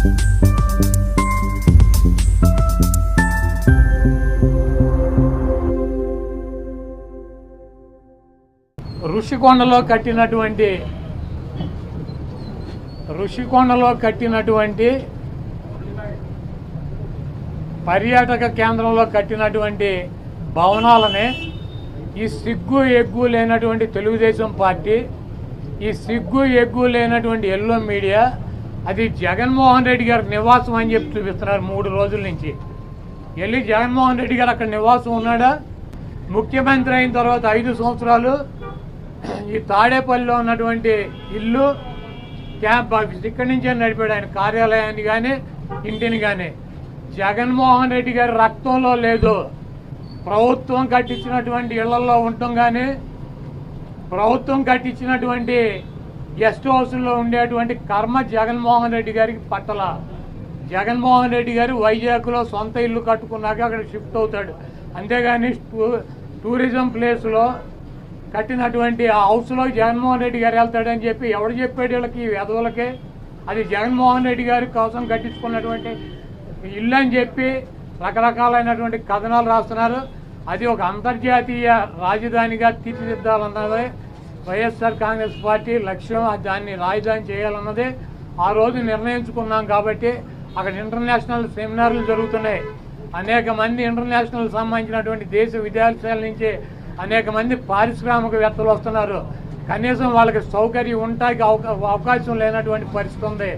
ఋషికొండలో కట్టినటువంటి పర్యాటక కేంద్రంలో కట్టినటువంటి భవనాలనే ఈ సిగ్గు ఎగ్గు లేనటువంటి తెలుగుదేశం పార్టీ, ఈ సిగ్గు ఎగ్గు లేనటువంటి ఎల్లో మీడియా అది జగన్మోహన్ రెడ్డి గారి నివాసం అని చెప్పి చూపిస్తున్నారు 3 రోజుల నుంచి. వెళ్ళి జగన్మోహన్ రెడ్డి గారు అక్కడ నివాసం ఉన్నాడా? ముఖ్యమంత్రి అయిన తర్వాత 5 సంవత్సరాలు ఈ తాడేపల్లిలో ఉన్నటువంటి ఇల్లు క్యాంప్ ఆఫీస్ ఇక్కడి నుంచే నడిపాడు ఆయన కార్యాలయాన్ని కానీ ఇంటిని కానీ. జగన్మోహన్ రెడ్డి గారి రక్తంలో లేదు. ప్రభుత్వం కట్టించినటువంటి ఇళ్లలో ఉండటం కానీ, ప్రభుత్వం కట్టించినటువంటి గెస్ట్ హౌస్లో ఉండేటువంటి కర్మ జగన్మోహన్ రెడ్డి గారికి పట్టల. జగన్మోహన్ రెడ్డి గారు వైజాగ్లో సొంత ఇల్లు కట్టుకున్నాక అక్కడ షిఫ్ట్ అవుతాడు. అంతేగాని టూరిజం ప్లేస్లో కట్టినటువంటి ఆ హౌస్లో జగన్మోహన్ రెడ్డి గారు వెళ్తాడని చెప్పి ఎవడు చెప్పాడు వీళ్ళకి, వెధవులకే? అది జగన్మోహన్ రెడ్డి గారి కోసం కట్టించుకున్నటువంటి ఇల్లు అని చెప్పి రకరకాలైనటువంటి కథనాలు రాస్తున్నారు. అది ఒక అంతర్జాతీయ రాజధానిగా తీర్చిదిద్దాలన్నదే వైఎస్ఆర్ కాంగ్రెస్ పార్టీ లక్ష్యం. దాన్ని రాజధాని చేయాలన్నదే ఆ రోజు నిర్ణయించుకున్నాం. కాబట్టి అక్కడ ఇంటర్నేషనల్ సెమినార్లు జరుగుతున్నాయి. అనేక మంది ఇంటర్నేషనల్ సంబంధించినటువంటి దేశ విదేశాల నుంచి అనేక మంది పారిశ్రామికవేత్తలు వస్తున్నారు. కనీసం వాళ్ళకి సౌకర్యం ఉండటానికి అవకాశం లేనటువంటి పరిస్థితి ఉంది.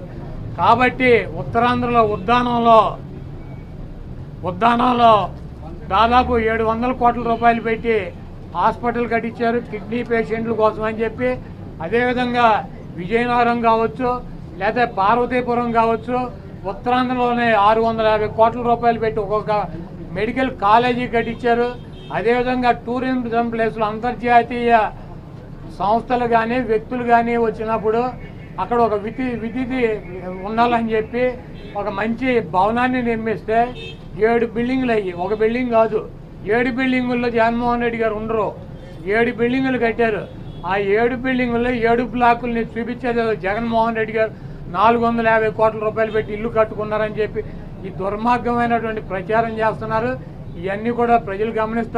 కాబట్టి ఉత్తరాంధ్రలో ఉద్దానంలో దాదాపు 700 కోట్ల రూపాయలు పెట్టి హాస్పిటల్ కట్టించారు కిడ్నీ పేషెంట్ల కోసం అని చెప్పి. అదేవిధంగా విజయనగరం కావచ్చు, లేదా పార్వతీపురం కావచ్చు, ఉత్తరాంధ్రలోనే 650 కోట్ల రూపాయలు పెట్టి ఒక్కొక్క మెడికల్ కాలేజీ కట్టించారు. అదేవిధంగా టూరిజం ప్లేస్లో అంతర్జాతీయ సంస్థలు కానీ వ్యక్తులు కానీ వచ్చినప్పుడు అక్కడ ఒక విధి ఉండాలని చెప్పి ఒక మంచి భవనాన్ని నిర్మిస్తే 7 బిల్డింగులు అయ్యి, ఒక బిల్డింగ్ కాదు 7 బిల్డింగుల్లో జగన్మోహన్ రెడ్డి గారు ఉండరు. 7 బిల్డింగులు కట్టారు. ఆ 7 బిల్డింగుల్లో 7 బ్లాకుల్ని చూపించేది జగన్మోహన్ రెడ్డి గారు 450 కోట్ల రూపాయలు పెట్టి ఇల్లు కట్టుకున్నారని చెప్పి ఈ దుర్మార్గమైనటువంటి ప్రచారం చేస్తున్నారు. ఇవన్నీ కూడా ప్రజలు గమనిస్తారు.